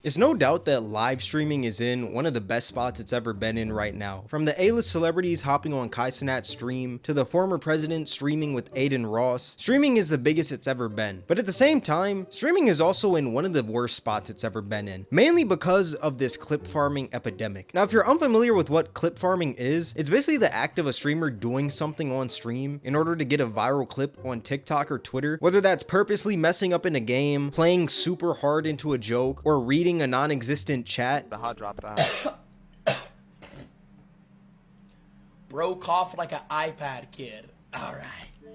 It's no doubt that live streaming is in one of the best spots it's ever been in right now. From the A-list celebrities hopping on Kai Cenat's stream to the former president streaming with Aiden Ross, streaming is the biggest it's ever been. But at the same time, streaming is also in one of the worst spots it's ever been in, mainly because of this clip farming epidemic. Now, if you're unfamiliar with what clip farming is, it's basically the act of a streamer doing something on stream in order to get a viral clip on TikTok or Twitter, whether that's purposely messing up in a game, playing super hard into a joke, or reading a non-existent chat. The hot drop that. Bro coughed like an iPad kid. All right.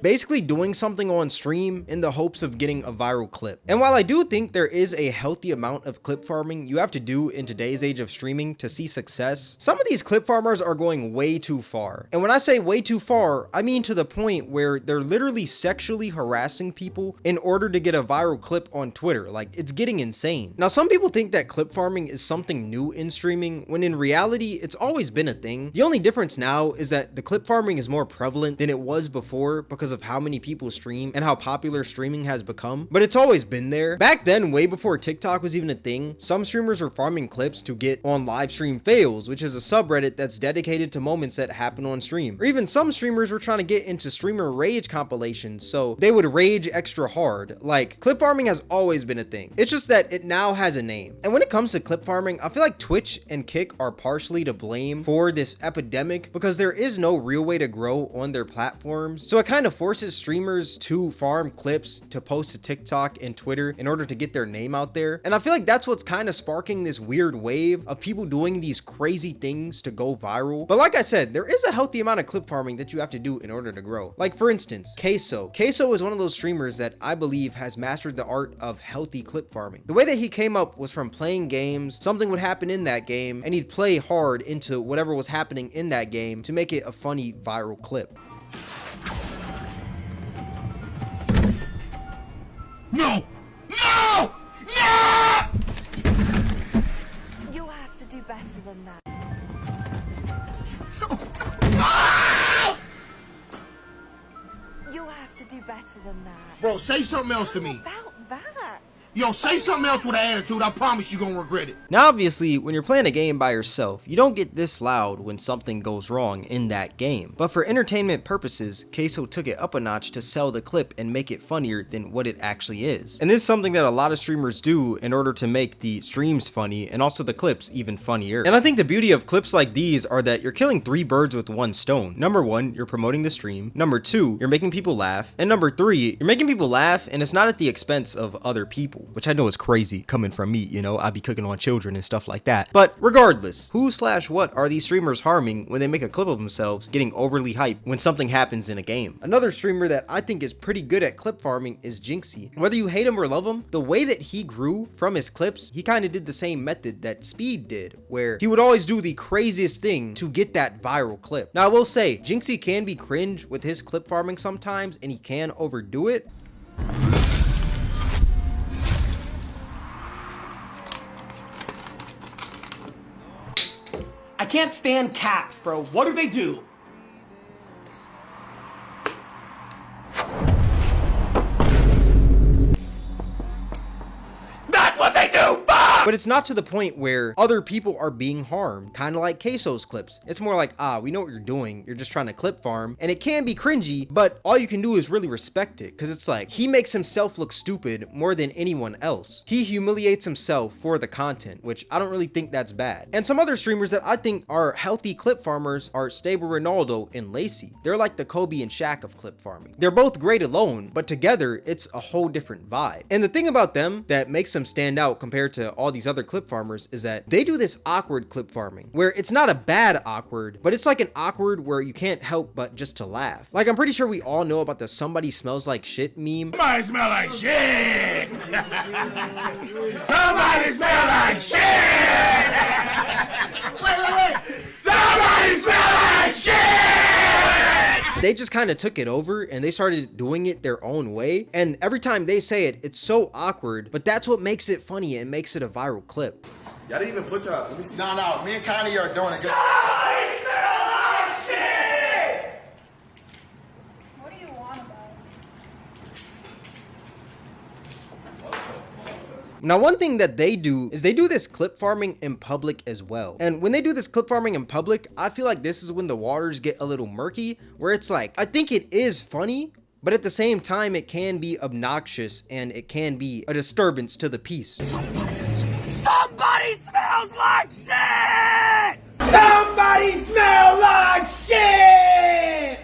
Basically doing something on stream in the hopes of getting a viral clip. And while I do think there is a healthy amount of clip farming you have to do in today's age of streaming to see success, some of these clip farmers are going way too far. And when I say way too far, I mean to the point where they're literally sexually harassing people in order to get a viral clip on Twitter. Like, it's getting insane. Now, some people think that clip farming is something new in streaming, when in reality, it's always been a thing. The only difference now is that the clip farming is more prevalent than it was before because of how many people stream and how popular streaming has become, but it's always been there. Back then, way before TikTok was even a thing, some streamers were farming clips to get on live stream fails, which is a subreddit that's dedicated to moments that happen on stream. Or even some streamers were trying to get into streamer rage compilations, so they would rage extra hard. Like, clip farming has always been a thing. It's just that it now has a name. And when it comes to clip farming, I feel like Twitch and Kick are partially to blame for this epidemic because there is no real way to grow on their platforms. So it kind of forces streamers to farm clips to post to TikTok and Twitter in order to get their name out there. And I feel like that's what's kind of sparking this weird wave of people doing these crazy things to go viral. But like I said, there is a healthy amount of clip farming that you have to do in order to grow. Like, for instance, Queso. Queso is one of those streamers that I believe has mastered the art of healthy clip farming. The way that he came up was from playing games, something would happen in that game, and he'd play hard into whatever was happening in that game to make it a funny viral clip. No! No! No! You have to do better than that. You have to do better than that. Bro, say something else to me. About that. Yo, say something else with an attitude. I promise you're gonna regret it. Now, obviously, when you're playing a game by yourself, you don't get this loud when something goes wrong in that game. But for entertainment purposes, Queso took it up a notch to sell the clip and make it funnier than what it actually is. And this is something that a lot of streamers do in order to make the streams funny and also the clips even funnier. And I think the beauty of clips like these are that you're killing 3 birds with 1 stone. Number 1, you're promoting the stream. Number 2, you're making people laugh. And number 3, you're making people laugh and it's not at the expense of other people, which I know is crazy coming from me, you know, I be cooking on children and stuff like that. But regardless, who/what are these streamers harming when they make a clip of themselves getting overly hyped when something happens in a game? Another streamer that I think is pretty good at clip farming is Jinxie. Whether you hate him or love him, the way that he grew from his clips, he kind of did the same method that Speed did, where he would always do the craziest thing to get that viral clip. Now, I will say, Jinxie can be cringe with his clip farming sometimes, and he can overdo it. I can't stand caps, bro. What do they do? That's what they do! Fuck! But it's not to the point where other people are being harmed, kind of like Queso's clips. It's more like, we know what you're doing. You're just trying to clip farm. And it can be cringy, but all you can do is really respect it. Because it's like, he makes himself look stupid more than anyone else. He humiliates himself for the content, which I don't really think that's bad. And some other streamers that I think are healthy clip farmers are Stable Ronaldo and Lacey. They're like the Kobe and Shaq of clip farming. They're both great alone, but together, it's a whole different vibe. And the thing about them that makes them stand out compared to all these other clip farmers is that they do this awkward clip farming where it's not a bad awkward, but it's like an awkward where you can't help but just to laugh. Like, I'm pretty sure we all know about the somebody smells like shit meme. Somebody smell like shit! Somebody smell like shit! Wait! Somebody smell like shit! They just kind of took it over and they started doing it their own way. And every time they say it, it's so awkward, but that's what makes it funny and makes it a viral clip. Y'all didn't even put y'all. Let me see. No, me and Connie are doing it. Somebody smell like shit! What do you want about it? Now, one thing that they do is they do this clip farming in public as well. And when they do this clip farming in public, I feel like this is when the waters get a little murky, where it's like, I think it is funny, but at the same time, it can be obnoxious and it can be a disturbance to the peace. Somebody smells like shit! Somebody smells like shit!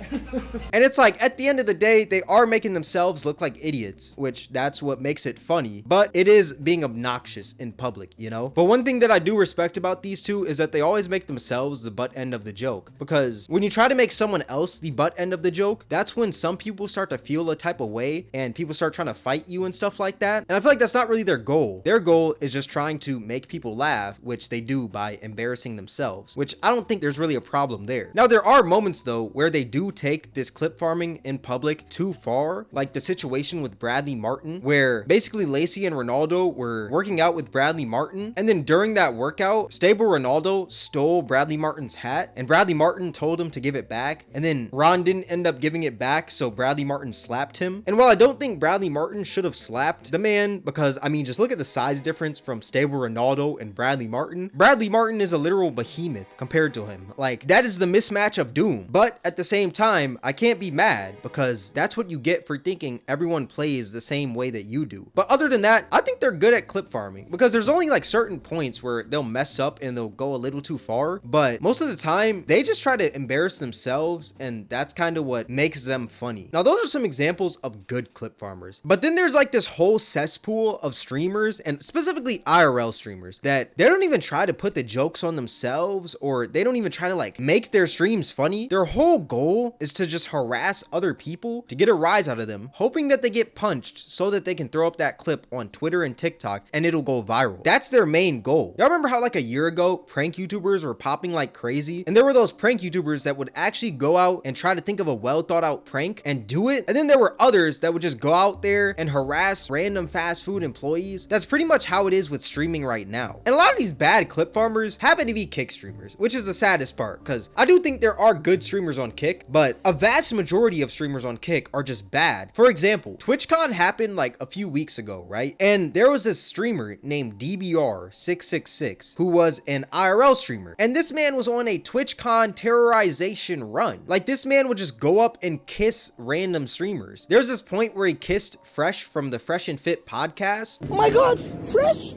And it's like, at the end of the day, they are making themselves look like idiots, which that's what makes it funny, but it is being obnoxious in public, you know? But one thing that I do respect about these two is that they always make themselves the butt end of the joke, because when you try to make someone else the butt end of the joke, that's when some people start to feel a type of way and people start trying to fight you and stuff like that. And I feel like that's not really their goal. Their goal is just trying to make people laugh, which they do by embarrassing themselves, which I don't think there's really a problem there. Now, there are moments though where they do take this clip farming in public too far, like the situation with Bradley Martin, where basically Lacey and Ronaldo were working out with Bradley Martin, and then during that workout, Stable Ronaldo stole Bradley Martin's hat, and Bradley Martin told him to give it back, and then Ron didn't end up giving it back, so Bradley Martin slapped him. And while I don't think Bradley Martin should have slapped the man, because I mean, just look at the size difference from Stable Ronaldo and Bradley Martin. Bradley Martin is a literal behemoth compared to him. Like, that is the mismatch of doom. But at the same time, I can't be mad, because that's what you get for thinking everyone plays the same way that you do. But other than that, I think they're good at clip farming, because there's only like certain points where they'll mess up and they'll go a little too far, but most of the time they just try to embarrass themselves, and that's kind of what makes them funny. Now, those are some examples of good clip farmers, but then there's like this whole cesspool of streamers, and specifically IRL streamers, that they don't even try to put the jokes on themselves, or they don't even try to like make their streams funny. Their whole goal is to just harass other people to get a rise out of them, hoping that they get punched so that they can throw up that clip on Twitter and TikTok and it'll go viral. That's their main goal. Y'all remember how like a year ago, prank YouTubers were popping like crazy? And there were those prank YouTubers that would actually go out and try to think of a well thought out prank and do it. And then there were others that would just go out there and harass random fast food employees. That's pretty much how it is with streaming right now. And a lot of these bad clip farmers happen to be Kick streamers, which is the saddest part, because I do think there are good streamers on Kick, but a vast majority of streamers on Kick are just bad. For example, TwitchCon happened like a few weeks ago, right? And there was this streamer named DBR666 who was an IRL streamer, and this man was on a TwitchCon terrorization run. Like, this man would just go up and kiss random streamers. There's this point where he kissed Fresh from the Fresh and Fit podcast. Oh my god, Fresh!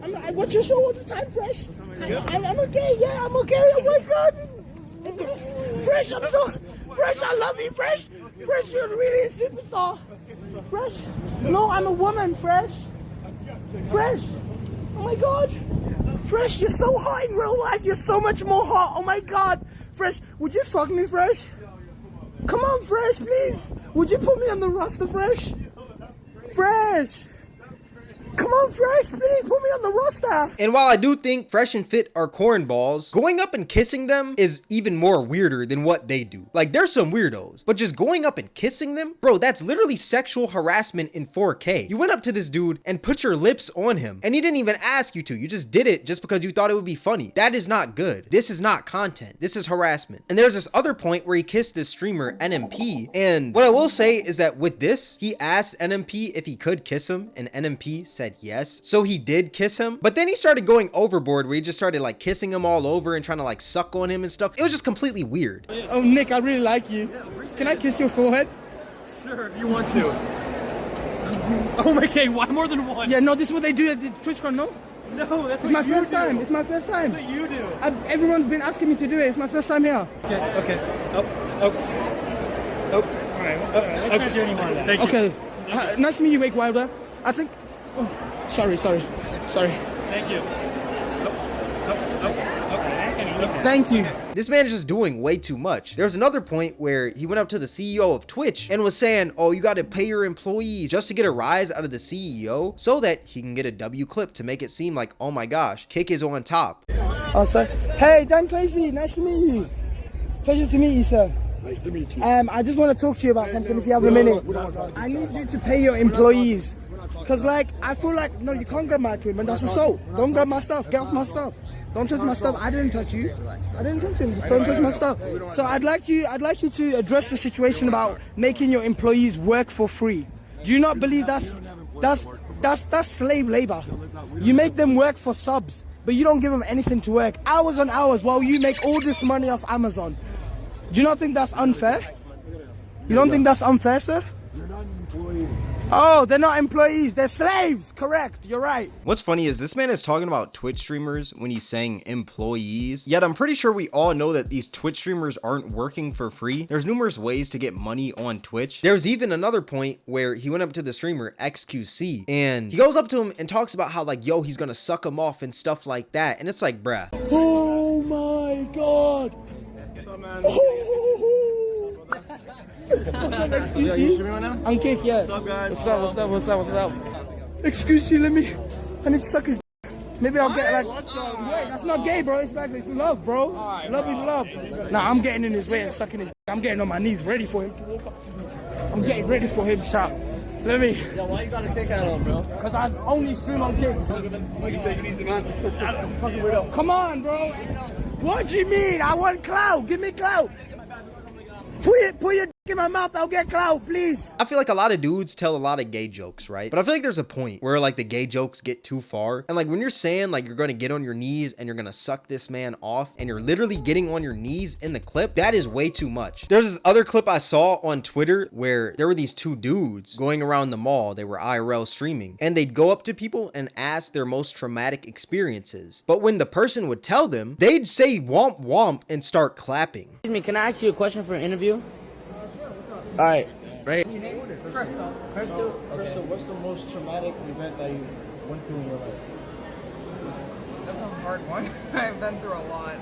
I watch your show all the time, Fresh. I'm okay, yeah, I'm okay. Oh my god. Fresh, I'm so Fresh, I love you, Fresh. Fresh, you're really a superstar. Fresh. No, I'm a woman, Fresh. Fresh. Oh my god. Fresh, you're so hot in real life. You're so much more hot. Oh my god. Fresh, would you fuck me, Fresh? Come on, Fresh, please. Would you put me on the roster, Fresh? Fresh. Come on, Fresh, please put me on the roster. And while I do think Fresh and Fit are cornballs, going up and kissing them is even more weirder than what they do. Like, there's some weirdos, but just going up and kissing them, bro, that's literally sexual harassment in 4K. You went up to this dude and put your lips on him, and he didn't even ask you to. You just did it just because you thought it would be funny. That is not good. This is not content. This is harassment. And there's this other point where he kissed this streamer NMP, and what I will say is that with this, he asked NMP if he could kiss him, and NMP said yes, so he did kiss him. But then he started going overboard, where he just started like kissing him all over and trying to like suck on him and stuff. It was just completely weird. Oh, Nick, I really like you. Can I kiss your forehead? Sure, if you want to. Oh my god, why more than one? Yeah, no, this is what they do at the TwitchCon, no? No, that's It's my first time. It's my first time. That's what you do. Everyone's been asking me to do it. It's my first time here. Okay. Oh. Alright, let's not do any more of that. Thank you. Okay. Nice to meet you, Wake Wilder. I think... Oh, sorry. Thank you. Thank you. This man is just doing way too much. There was another point where he went up to the CEO of Twitch and was saying, oh, you got to pay your employees just to get a rise out of the CEO so that he can get a W clip to make it seem like, oh my gosh, Kick is on top. Oh, sir. Hey, Dan Tracy, nice to meet you. Pleasure to meet you, sir. Nice to meet you. I just want to talk to you about something if you have a minute. I need you to pay your employees. Because, like, I feel like, no, you can't grab my equipment. That's assault. Don't grab my stuff. Get off my stuff. Don't touch my stuff. I didn't touch you. I didn't touch him. Just don't touch my stuff. So I'd like you to address the situation about making your employees work for free. Do you not believe that's That's slave labor. You make them work for subs, but you don't give them anything to work. Hours on hours while you make all this money off Amazon. Do you not think that's unfair? You don't think that's unfair, sir? You're not an employee. Oh, they're not employees. They're slaves. Correct. You're right. What's funny is this man is talking about Twitch streamers when he's saying employees. Yet I'm pretty sure we all know that these Twitch streamers aren't working for free. There's numerous ways to get money on Twitch. There's even another point where he went up to the streamer XQC and he goes up to him and talks about how like, yo, he's gonna suck him off and stuff like that. And it's like, bruh. Oh my God. What's up, excuse you? I'm Kick, yeah. What's up, guys? What's up? Excuse you, I need to suck his d. Maybe I'll get like, wait, that's not gay, bro. It's like, it's love, bro. Love is love. Nah, I'm getting in his way and sucking his d. I'm getting on my knees, ready for him to walk up to me. I'm getting ready for him, sharp. Yo, why you got a kick out on, bro? Because I only stream on Kick. Why you take it easy, man? Fucking weirdo. Come on, bro. What do you mean? I want clout. Give me clout. Put your dick in my mouth, I'll get clout, please. I feel like a lot of dudes tell a lot of gay jokes, right? But I feel like there's a point where like the gay jokes get too far. And like when you're saying like you're gonna get on your knees and you're gonna suck this man off and you're literally getting on your knees in the clip, that is way too much. There's this other clip I saw on Twitter where there were these two dudes going around the mall. They were IRL streaming and they'd go up to people and ask their most traumatic experiences. But when the person would tell them, they'd say womp womp and start clapping. Excuse me, can I ask you a question for an interview? All right, right. Crystal, what's the most traumatic event that you went through in your life? That's a hard one. I've been through a lot.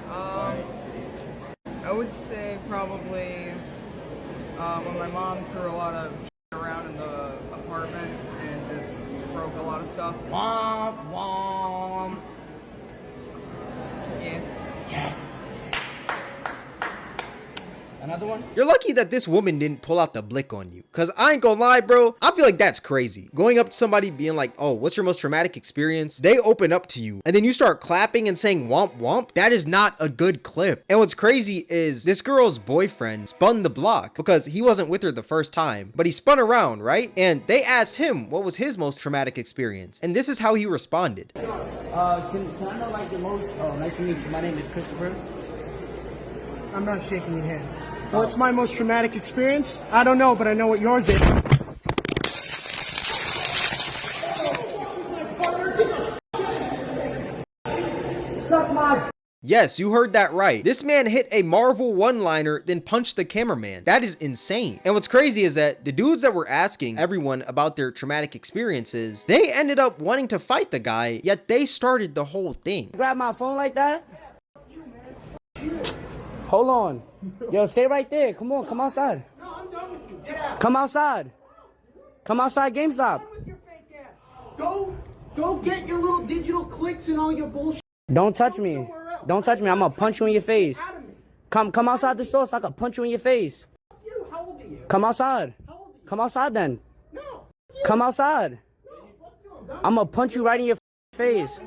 I would say probably when my mom threw a lot of shit around in the apartment and just broke a lot of stuff. Womp womp. Yeah. Yes. Another one? You're lucky that this woman didn't pull out the blick on you. Cause I ain't gonna lie, bro. I feel like that's crazy. Going up to somebody being like, oh, what's your most traumatic experience? They open up to you and then you start clapping and saying womp womp. That is not a good clip. And what's crazy is this girl's boyfriend spun the block because he wasn't with her the first time, but he spun around, right? And they asked him what was his most traumatic experience. And this is how he responded. Can I know like your most, oh, nice to meet you. My name is Christopher. I'm not shaking your hand. What's my most traumatic experience? I don't know, but I know what yours is. Yes, you heard that right. This man hit a Marvel one-liner, then punched the cameraman. That is insane. And what's crazy is that the dudes that were asking everyone about their traumatic experiences, they ended up wanting to fight the guy, yet they started the whole thing. Grab my phone like that? Hold on. Yo, stay right there. Come on, come outside. No, I'm done with you. Get out. Come outside. Come outside, GameStop. With your fake ass. Go get your little digital clicks and all your bullshit. Don't touch me. Don't touch me. I'm gonna punch you in your face. Come outside the store so I can punch you in your face. You, how old are you? Come outside. How old are you? Come outside then. No. Come outside. No. I'm gonna punch you right in your face.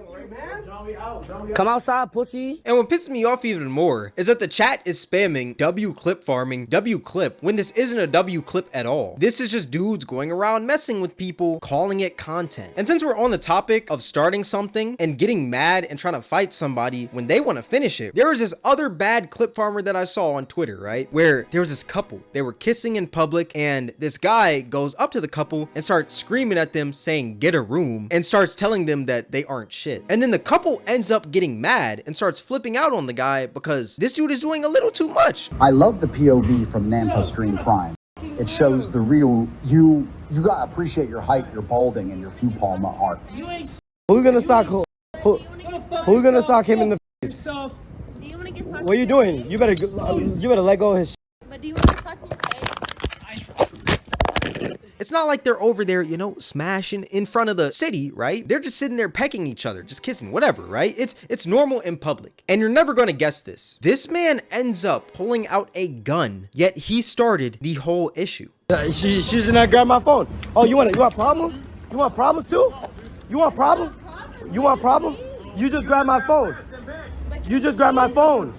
Come outside, pussy. And what pisses me off even more is that the chat is spamming W clip farming, W clip, when this isn't a W clip at all. This is just dudes going around messing with people, calling it content. And since we're on the topic of starting something and getting mad and trying to fight somebody when they want to finish it, there was this other bad clip farmer that I saw on Twitter, right? Where there was this couple, they were kissing in public and this guy goes up to the couple and starts screaming at them saying, get a room, and starts telling them that they aren't shit. And then the couple ends up getting mad and starts flipping out on the guy because this dude is doing a little too much. I love the POV from Nampa Stream Prime. It shows the real you. You gotta appreciate your height, your balding, and your few palma art. Who's gonna sock who's gonna sock him in the face? Do you want to get What are you doing? You better let go of his. But do you want to suck in your face? It's not like they're over there, you know, smashing in front of the city, right? They're just sitting there pecking each other, just kissing, whatever, right? It's normal in public. And you're never going to guess this. This man ends up pulling out a gun, yet he started the whole issue. She's not grab my phone. Oh, you want problems? You want problems too? You want problem? You want problem? You just grab my phone. You just grab my phone.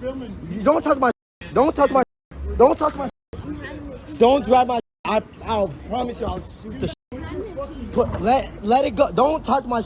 Don't touch my. Don't touch my. Don't touch my. Don't grab my. I'll promise you I'll shoot the Let it go. Don't touch my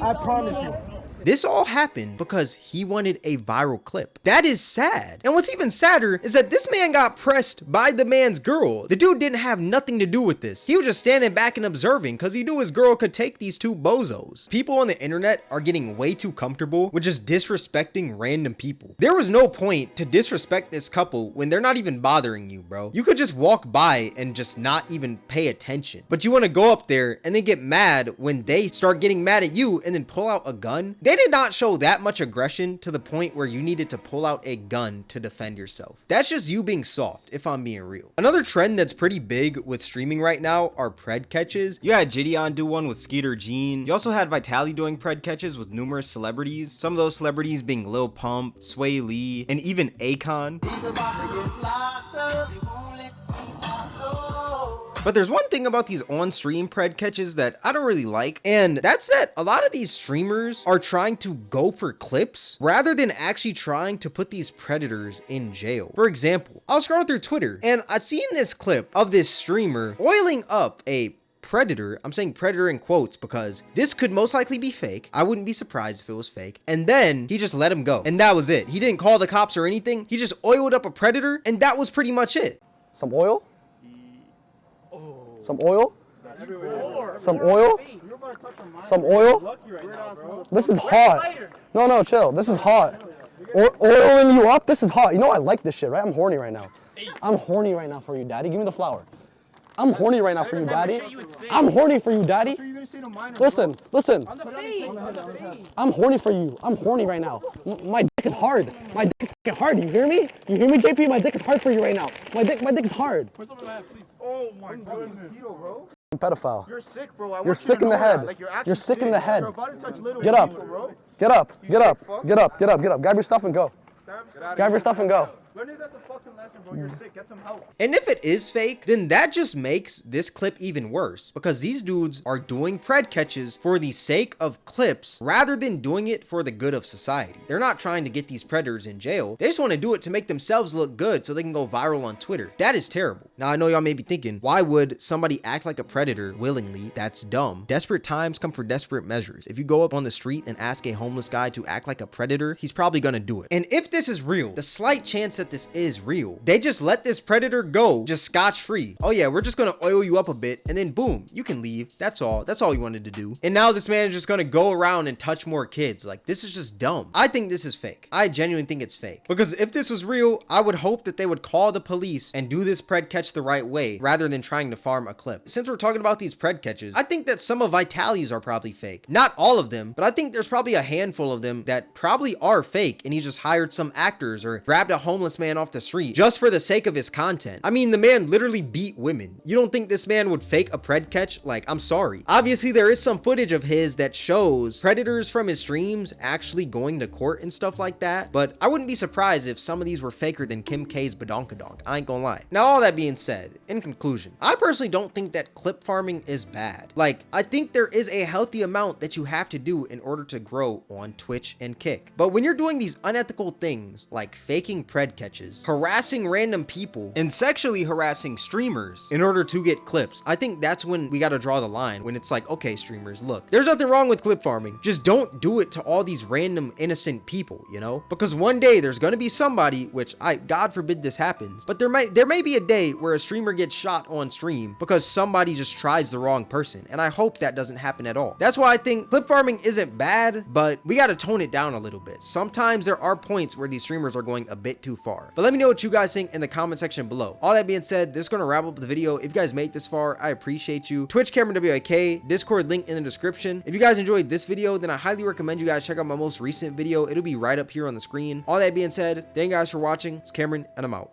I promise you. This all happened because he wanted a viral clip. That is sad. And what's even sadder is that this man got pressed by the man's girl. The dude didn't have nothing to do with this. He was just standing back and observing because he knew his girl could take these two bozos. People on the internet are getting way too comfortable with just disrespecting random people. There was no point to disrespect this couple when they're not even bothering you, bro. You could just walk by and just not even pay attention. But you want to go up there and then get mad when they start getting mad at you and then pull out a gun. They did not show that much aggression to the point where you needed to pull out a gun to defend yourself. That's just you being soft, if I'm being real. Another trend that's pretty big with streaming right now are pred catches. You had Gideon do one with Skeeter Jean. You also had Vitaly doing pred catches with numerous celebrities. Some of those celebrities being Lil Pump, Sway Lee, and even Akon. But there's one thing about these on-stream pred catches that I don't really like, and that's that a lot of these streamers are trying to go for clips rather than actually trying to put these predators in jail. For example, I was scrolling through Twitter and I seen this clip of this streamer oiling up a predator. I'm saying predator in quotes because this could most likely be fake. I wouldn't be surprised if it was fake. And then he just let him go. And that was it. He didn't call the cops or anything. He just oiled up a predator and that was pretty much it. Some oil? Some oil? Some oil? Some oil? This is hot. No, chill. This is hot. Oiling you up? This is hot. You know I like this shit, right? I'm horny right now. I'm horny right now for you, daddy. Give me the flower. I'm horny right now for you, daddy. I'm horny for you, daddy. Listen. I'm horny for you. I'm horny right now. My dick is hard. My dick is fucking hard. You hear me? You hear me, JP? My dick is hard for you right now. My dick is hard. Oh my goodness. I'm pedophile. You're sick, bro. You're sick in the head. You're sick in the head. Get up. Get up. Get up. Get up. Get up. Get up. Grab your stuff and go. Grab your stuff and go. That's a fucking lesson, bro. You're sick. Get some help. And if it is fake, then that just makes this clip even worse because these dudes are doing pred catches for the sake of clips rather than doing it for the good of society. They're not trying to get these predators in jail. They just want to do it to make themselves look good so they can go viral on Twitter. That is terrible. Now, I know y'all may be thinking, why would somebody act like a predator willingly? That's dumb. Desperate times come for desperate measures. If you go up on the street and ask a homeless guy to act like a predator, he's probably going to do it. And if this is real, the slight chance that this is real, they just let this predator go just scotch-free. Oh yeah, we're just gonna oil you up a bit and then boom, you can leave. That's all we wanted to do. And now this man is just gonna go around and touch more kids. Like, this is just dumb. I think this is fake. I genuinely think it's fake because if this was real, I would hope that they would call the police and do this pred catch the right way rather than trying to farm a clip. Since we're talking about these pred catches, I think that some of Vitaly's are probably fake. Not all of them, but I think there's probably a handful of them that probably are fake and he just hired some actors or grabbed a homeless man off the street just for the sake of his content. I mean, the man literally beat women. You don't think this man would fake a pred catch? Like, I'm sorry. Obviously, there is some footage of his that shows predators from his streams actually going to court and stuff like that, but I wouldn't be surprised if some of these were faker than Kim K's badonkadonk. I ain't gonna lie. Now, all that being said, in conclusion, I personally don't think that clip farming is bad. Like, I think there is a healthy amount that you have to do in order to grow on Twitch and Kick. But when you're doing these unethical things like faking pred catches, harassing random people, and sexually harassing streamers in order to get clips, I think that's when we got to draw the line, when it's like, okay, streamers, look, there's nothing wrong with clip farming. Just don't do it to all these random innocent people, you know? Because one day there's going to be somebody, which God forbid this happens, but there may be a day where a streamer gets shot on stream because somebody just tries the wrong person. And I hope that doesn't happen at all. That's why I think clip farming isn't bad, but we got to tone it down a little bit. Sometimes there are points where these streamers are going a bit too far. But let me know what you guys think in the comment section below. All that being said, this is going to wrap up the video. If you guys made this far, I appreciate you. Twitch, Cameron WIK, Discord link in the description. If you guys enjoyed this video, then I highly recommend you guys check out my most recent video. It'll be right up here on the screen. All that being said, thank you guys for watching. It's Cameron, and I'm out.